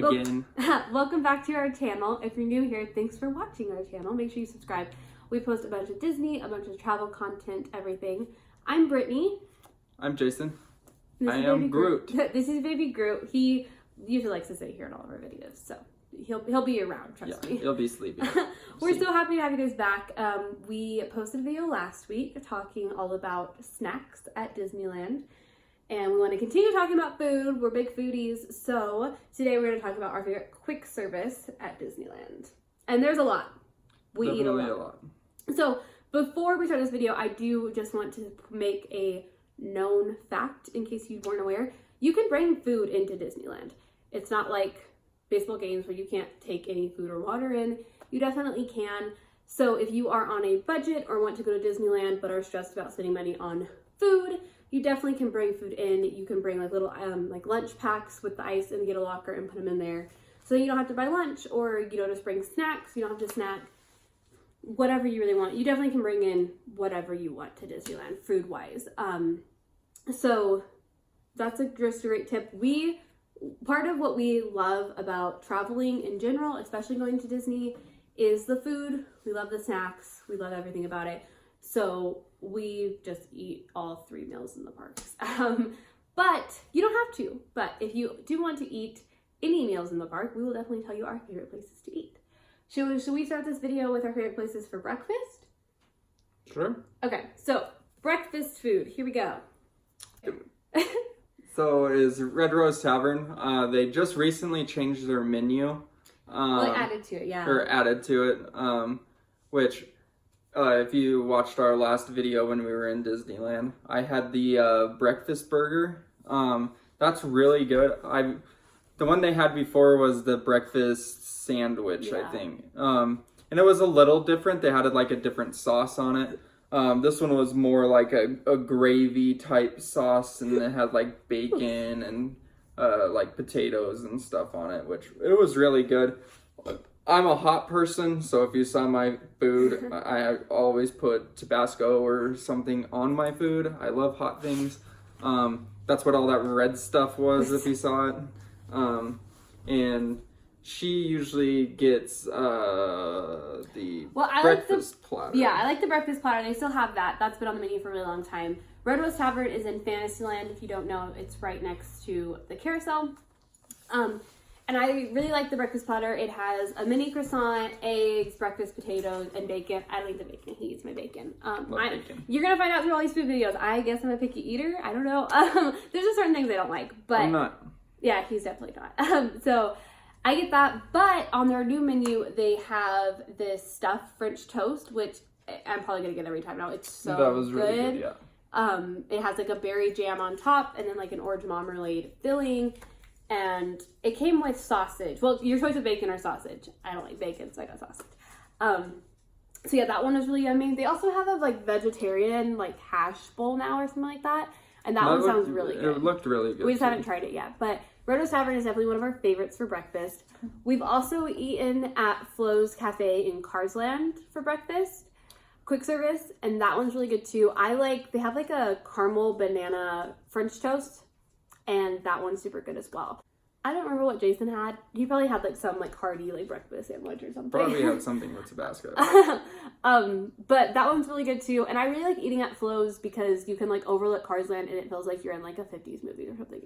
again. Welcome back to our channel. If you're new here, thanks for watching our channel. Make sure you subscribe. We post a bunch of Disney, a bunch of travel content, everything. I'm Brittany. I'm Jason. This I is am Baby Groot. This is Baby Groot. He usually likes to sit here in all of our videos, so he'll be around, trust me. He'll be sleeping. We're so happy to have you guys back. We posted a video last week talking all about snacks at Disneyland. And we want to continue talking about food. We're big foodies. So today we're going to talk about our favorite quick service at Disneyland. And there's a lot. We eat a lot. So before we start this video, I do just want to make a known fact in case you weren't aware. You can bring food into Disneyland. It's not like baseball games where you can't take any food or water in. You definitely can. So if you are on a budget or want to go to Disneyland but are stressed about spending money on food, you definitely can bring food in. You can bring like little like lunch packs with the ice and get a locker and put them in there. So you don't have to buy lunch, or you don't just bring snacks. You don't have to snack. Whatever you really want. You definitely can bring in whatever you want to Disneyland food-wise. So that's just a great tip. Part of what we love about traveling in general, especially going to Disney, is the food. We love the snacks. We love everything about it. So we just eat all 3 meals in the parks. But you don't have to. But if you do want to eat any meals in the park, we will definitely tell you our favorite places to eat. Should we start this video with our favorite places for breakfast? Sure. Okay, so breakfast food. Here we go. So is Red Rose Tavern. They just recently changed their menu. Added to it, yeah. Or added to it, which... if you watched our last video when we were in Disneyland, I had the breakfast burger. That's really good. The one they had before was the breakfast sandwich, I think. And it was a little different. They had like a different sauce on it. This one was more like a gravy type sauce, and it had like bacon and like potatoes and stuff on it, which it was really good. I'm a hot person, so if you saw my food, I always put Tabasco or something on my food. I love hot things. That's what all that red stuff was, if you saw it. And she usually gets the breakfast platter. Yeah, I like the breakfast platter. They still have that. That's been on the menu for a really long time. Red Rose Tavern is in Fantasyland. If you don't know, it's right next to the carousel. And I really like the breakfast platter. It has a mini croissant, eggs, breakfast potatoes, and bacon. I like the bacon. He eats my bacon. Bacon. You're going to find out through all these food videos. I guess I'm a picky eater. I don't know. There's just certain things I don't like. But I'm not. Yeah, he's definitely not. So I get that. But on their new menu, they have this stuffed French toast, which I'm probably going to get every time now. It's so good. That was really good, yeah. It has like a berry jam on top and then like an orange marmalade filling. And it came with sausage. Well, your choice of bacon or sausage. I don't like bacon, so I got sausage. So yeah, that one was really yummy. They also have a like vegetarian like hash bowl now or something like that. And that one sounds really good. It looked really good. We just haven't tried it yet. But Red Rose Tavern is definitely one of our favorites for breakfast. We've also eaten at Flo's Cafe in Carsland for breakfast. Quick service. And that one's really good too. They have like a caramel banana French toast. And that one's super good as well. I don't remember what Jason had. He probably had like some like hearty like breakfast sandwich or something. Probably had something with Tabasco. But that one's really good too. And I really like eating at Flo's because you can like overlook Carsland and it feels like you're in like a 50s movie or something.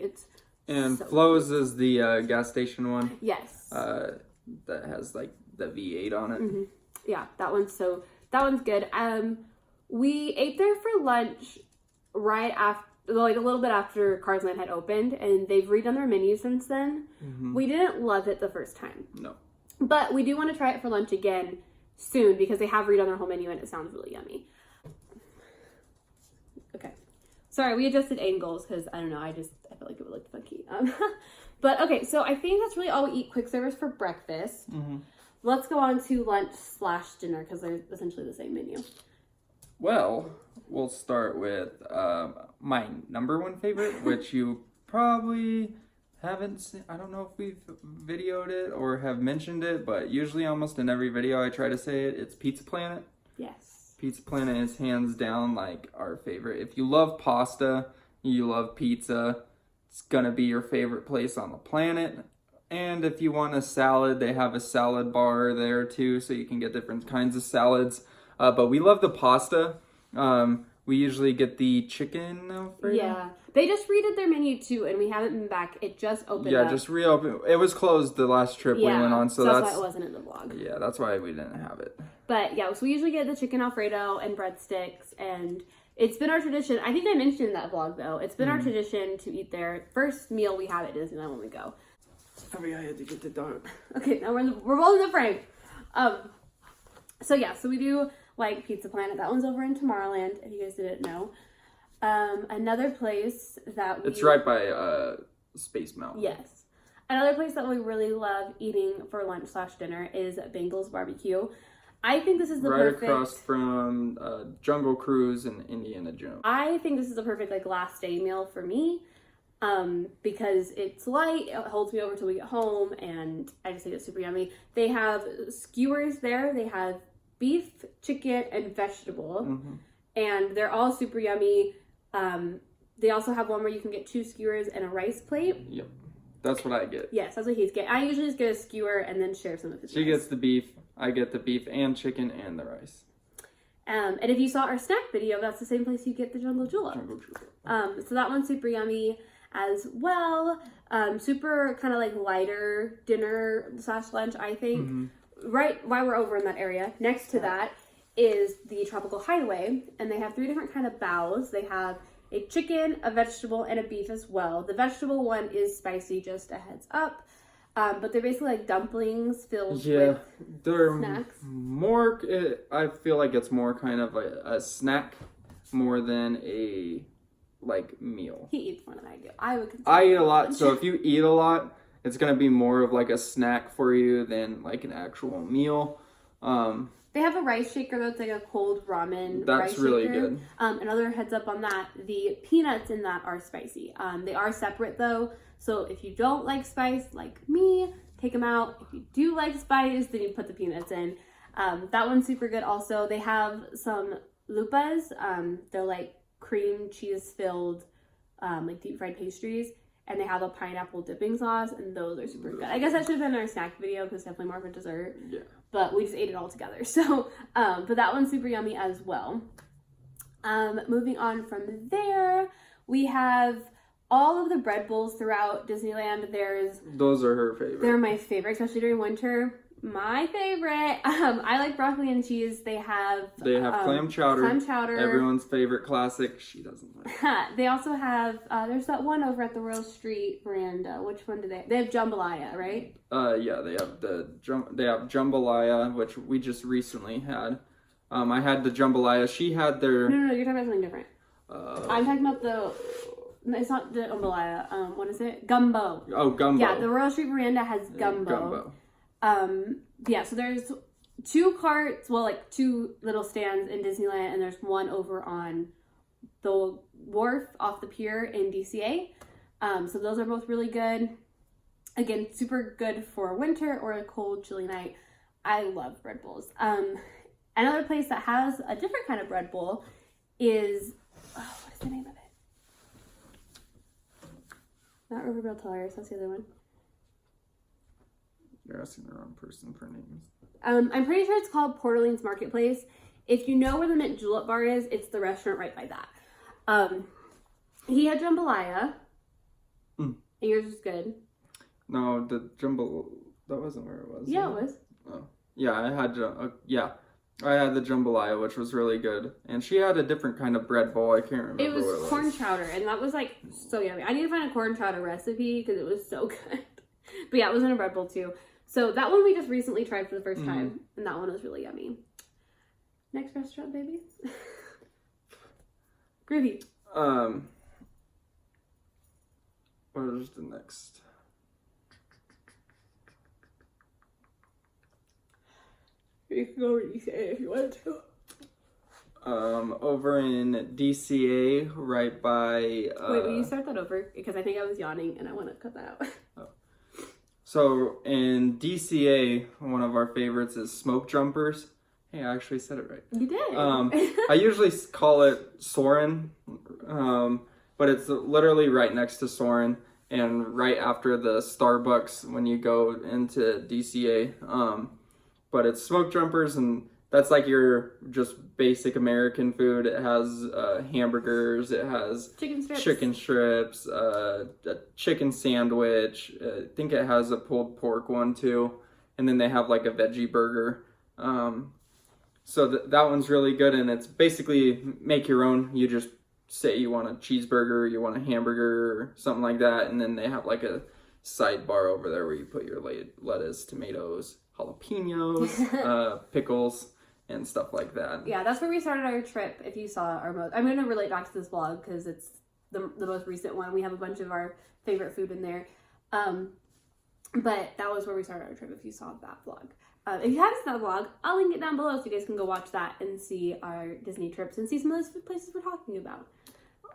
And so Flo's is the gas station one. Yes. That has like the V8 on it. Mm-hmm. Yeah, that one's good. We ate there for lunch right after. Like a little bit after Carsland had opened, and they've redone their menu since then. Mm-hmm. We didn't love it the first time. No. But we do want to try it for lunch again soon because they have redone their whole menu and it sounds really yummy. Okay. Sorry, we adjusted angles because I don't know, I felt like it would look funky. But okay, so I think that's really all we eat quick service for breakfast. Mm-hmm. Let's go on to lunch/dinner because they're essentially the same menu. Well, we'll start with my number one favorite, which you probably haven't seen. I don't know if we've videoed it or have mentioned it, but usually almost in every video I try to say it. It's Pizza Planet. Yes. Pizza Planet is hands down like our favorite. If you love pasta, you love pizza, it's gonna be your favorite place on the planet. And if you want a salad, they have a salad bar there too, so you can get different kinds of salads. But we love the pasta. We usually get the chicken Alfredo. Yeah. They just redid their menu too, and we haven't been back. It just opened up. Yeah, just reopened. It was closed the last trip we went on, so that's why it wasn't in the vlog. Yeah, that's why we didn't have it. But yeah, so we usually get the chicken Alfredo and breadsticks, and it's been our tradition. I think I mentioned in that vlog though. It's been our tradition to eat there. First meal we have at Disneyland when we go. Sorry, I had to get the dog. Okay, now we're both in the frame. So yeah, so we do like Pizza Planet. That one's over in Tomorrowland, if you guys didn't know. Another place that it's right by Space Mountain. Yes. Another place that we really love eating for lunch/dinner is Bengal's Barbecue. I think this is the perfect... Right across from Jungle Cruise and Indiana Jones. I think this is the perfect like last day meal for me. Because it's light, it holds me over till we get home, and I just think it's super yummy. They have skewers there. They have beef, chicken, and vegetable, and they're all super yummy. They also have one where you can get 2 skewers and a rice plate. Yep, that's what I get. Yes, that's what he's getting. I usually just get a skewer and then share some of his. She gets the beef. I get the beef and chicken and the rice. And if you saw our snack video, that's the same place you get the Jungle Julep. So that one's super yummy as well. Super kind of like lighter dinner/lunch, I think. Right while we're over in that area, next to that is the Tropical Hideaway, and they have 3 different kind of bows. They have a chicken, a vegetable, and a beef as well. The vegetable one is spicy, just a heads up. But they're basically like dumplings filled with they're snacks. More, I feel like it's more kind of a snack more than a like meal. He eats more than I do. I eat a lot, so if you eat a lot, it's gonna be more of like a snack for you than like an actual meal. They have a rice shaker that's like a cold ramen. That's rice really shaker. good. Another heads up on that: the peanuts in that are spicy. They are separate though, so if you don't like spice, like me, take them out. If you do like spice, then you put the peanuts in. That one's super good. Also, they have some lupas. They're like cream cheese filled, like deep fried pastries. And they have a pineapple dipping sauce, and those are super good. I guess that should have been our snack video because definitely more for dessert. Yeah. But we just ate it all together. So, but that one's super yummy as well. Moving on from there, we have all of the bread bowls throughout Disneyland. Those are her favorite. They're my favorite, especially during winter. My favorite. I like broccoli and cheese. They have clam chowder. Clam chowder. Everyone's favorite classic. She doesn't like. They also have there's that one over at the Royal Street veranda. Which one do they? They have jambalaya, right? Yeah, they have jambalaya, which we just recently had. I had the jambalaya. She had their. No, you're talking about something different. I'm talking about it's not the jambalaya. What is it? Gumbo. Oh, gumbo. Yeah, the Royal Street veranda has gumbo. Yeah, so there's 2 carts, well, like 2 little stands in Disneyland, and there's one over on the wharf off the pier in DCA. So those are both really good. Again, super good for winter or a cold, chilly night. I love bread bowls. Another place that has a different kind of bread bowl is, what is the name of it? Not Riverdale Tellers, that's the other one. You're asking the wrong person for names. I'm pretty sure it's called Port Orleans Marketplace. If you know where the Mint Julep Bar is, it's the restaurant right by that. He had jambalaya. Yours is good. No, the that wasn't where it was. Yeah, it was. Oh, yeah, I had the jambalaya, which was really good. And she had a different kind of bread bowl. I can't remember. It was what it corn was. chowder, and that was like so yummy. I need to find a corn chowder recipe because it was so good. But yeah, it was in a bread bowl too. So that one we just recently tried for the first time, and that one was really yummy. Next restaurant, baby. Groovy. What is the next? You can go where you say if you want to. Over in DCA, right by. Wait, will you start that over? Because I think I was yawning, and I want to cut that out. Oh. So in DCA, one of our favorites is Smoke Jumpers. Hey, I actually said it right. You did. I usually call it Soarin', but it's literally right next to Soarin', and right after the Starbucks when you go into DCA. But it's smoked jumpers, and that's like your just basic American food. It has hamburgers, it has chicken strips, a chicken sandwich. I think it has a pulled pork one too, and then they have like a veggie burger. So that one's really good, and it's basically make your own. You just say you want a cheeseburger, you want a hamburger, or something like that, and then they have like a sidebar over there where you put your lettuce, tomatoes, jalapenos, pickles, and stuff like that. Yeah, that's where we started our trip. If you saw I'm going to relate back to this vlog because it's the most recent one. We have a bunch of our favorite food in there. But that was where we started our trip, if you saw that vlog. If you haven't seen that vlog, I'll link it down below so you guys can go watch that and see our Disney trips and see some of those food places we're talking about.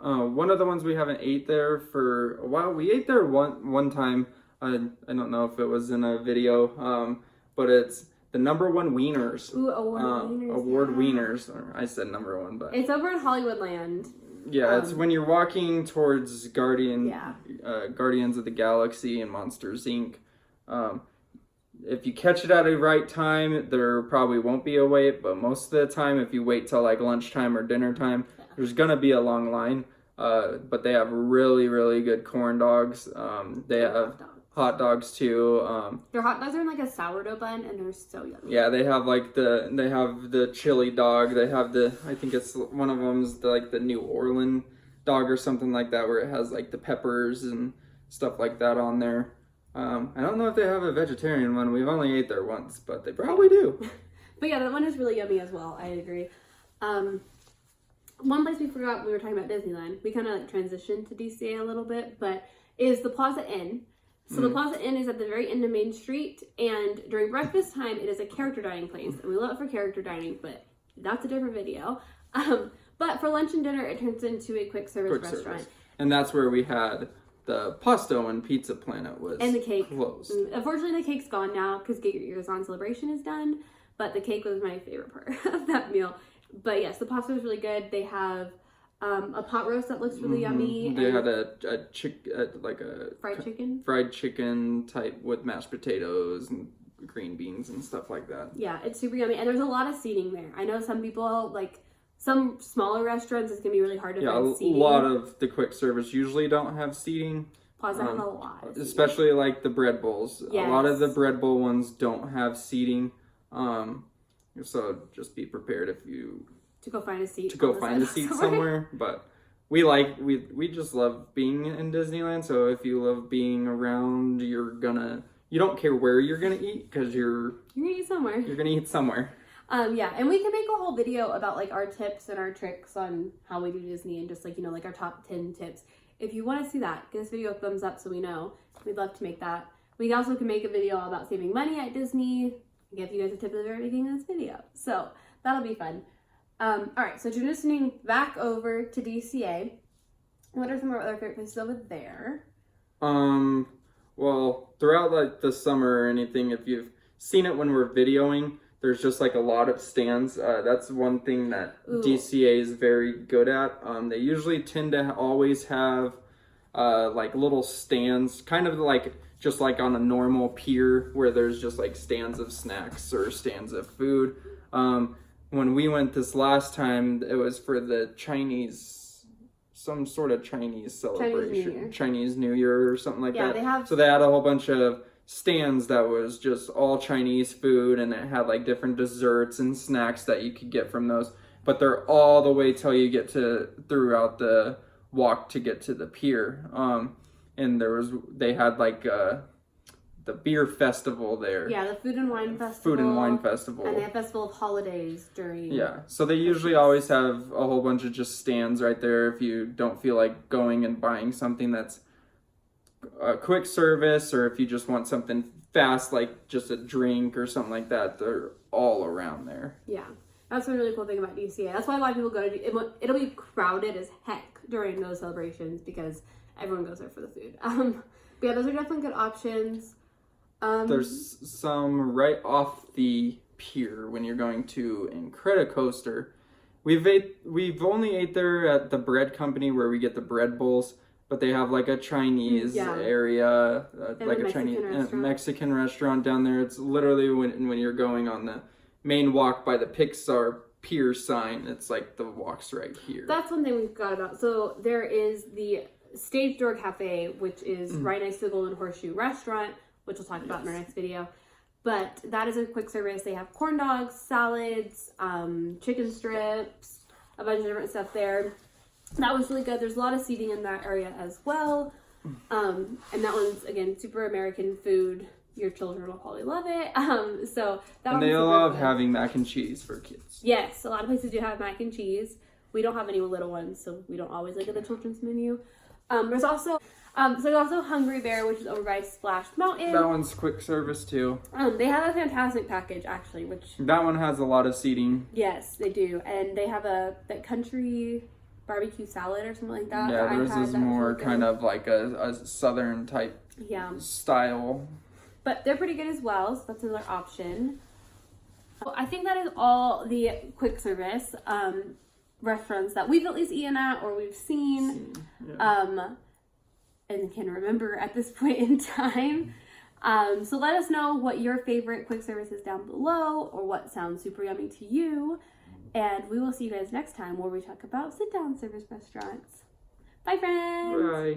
One of the ones we haven't ate there for a while. We ate there one time. I don't know if it was in a video, but it's the number one wieners. Ooh, award wieners. Or I said number one, but it's over in Hollywoodland. Yeah, it's when you're walking towards Guardians of the Galaxy and Monsters Inc. If you catch it at a right time, there probably won't be a wait, but most of the time, if you wait till like lunchtime or dinner time, there's gonna be a long line. But they have really, really good corn dogs. They have hot dogs too. Their hot dogs are in like a sourdough bun, and they're so yummy. Yeah, they have the chili dog. They have I think it's one of them's the New Orleans dog or something like that, where it has like the peppers and stuff like that on there. I don't know if they have a vegetarian one. We've only ate there once, but they probably do. But yeah, that one is really yummy as well. I agree. One place we forgot, we were talking about Disneyland. We kind of like transitioned to DCA a little bit, but is the Plaza Inn. So the Plaza Inn is at the very end of Main Street, and during breakfast time, it is a character dining place, and we love it for character dining, but that's a different video. But for lunch and dinner, it turns into a quick service restaurant. And that's where we had the Pasta when Pizza Planet was and the cake closed. Unfortunately, the cake's gone now because Get Your Ears On Celebration is done, but the cake was my favorite part of that meal. But yes, the pasta was really good. They have a pot roast that looks really yummy. They had a fried chicken type with mashed potatoes and green beans and stuff like that. Yeah, it's super yummy, and there's a lot of seating there. I know some people some smaller restaurants, it's gonna be really hard to find seating. A lot of the quick service usually don't have seating. Plaza has a lot of seating. Especially like the bread bowls. Yes. A lot of the bread bowl ones don't have seating. So just be prepared to go find a seat. Somewhere. But we just love being in Disneyland. So if you love being around, you don't care where you're gonna eat because you're gonna eat somewhere. You're gonna eat somewhere. Yeah, and we can make a whole video about like our tips and our tricks on how we do Disney and just like our top 10 tips. If you want to see that, give this video a thumbs up so we know. We'd love to make that. We also can make a video about saving money at Disney. Give you guys a tip at the very beginning of this video. So that'll be fun. All right, so transitioning back over to DCA. What are some of our other favorite places over there? Well, throughout the summer or anything, if you've seen it when we're videoing, there's just a lot of stands. That's one thing that DCA is very good at. They usually tend to always have little stands, kind of just like on a normal pier where there's just stands of snacks or stands of food. When we went this last time, it was for the some sort of Chinese celebration, Chinese New Year or something like that. So they had a whole bunch of stands that was just all Chinese food, and it had different desserts and snacks that you could get from those. But they're all the way till you get throughout the walk to get to the pier. And they had the beer festival there. Yeah, the food and wine festival. And they have Festival of Holidays during. Yeah, so they usually always have a whole bunch of just stands right there if you don't feel like going and buying something that's a quick service, or if you just want something fast, like just a drink or something like that. They're all around there. Yeah, that's one really cool thing about DCA. That's why a lot of people go to. It'll be crowded as heck during those celebrations because everyone goes there for the food. But yeah, those are definitely good options. There's some right off the pier when you're going to Incredicoaster. We've only ate there at the bread company where we get the bread bowls. but they have like a Chinese area, like a Chinese Mexican restaurant down there. It's literally when you're going on the main walk by the Pixar Pier sign, it's like the walk's right here. That's one thing we forgot about. So there is the Stage Door Cafe, which is right next to the Golden Horseshoe Restaurant, which we'll talk about in our next video. But that is a quick service. They have corn dogs, salads, chicken strips, a bunch of different stuff there. That was really good. There's a lot of seating in that area as well. And that one's, again, super American food. Your children will probably love it. So that and they love having mac and cheese for kids. Yes, a lot of places do have mac and cheese. We don't have any little ones, so we don't always look at the children's menu. There's also Hungry Bear, which is over by Splash Mountain. That one's quick service too. They have a fantastic package actually, which that one has a lot of seating. Yes, they do, and they have that country barbecue salad or something like that. Yeah, theirs is more kind of like a southern type style. But they're pretty good as well, so that's another option. Well, I think that is all the quick service restaurants that we've at least eaten at or we've seen. And can remember at this point in time. So let us know what your favorite quick service is down below or what sounds super yummy to you. And we will see you guys next time where we talk about sit-down service restaurants. Bye, friends! Bye!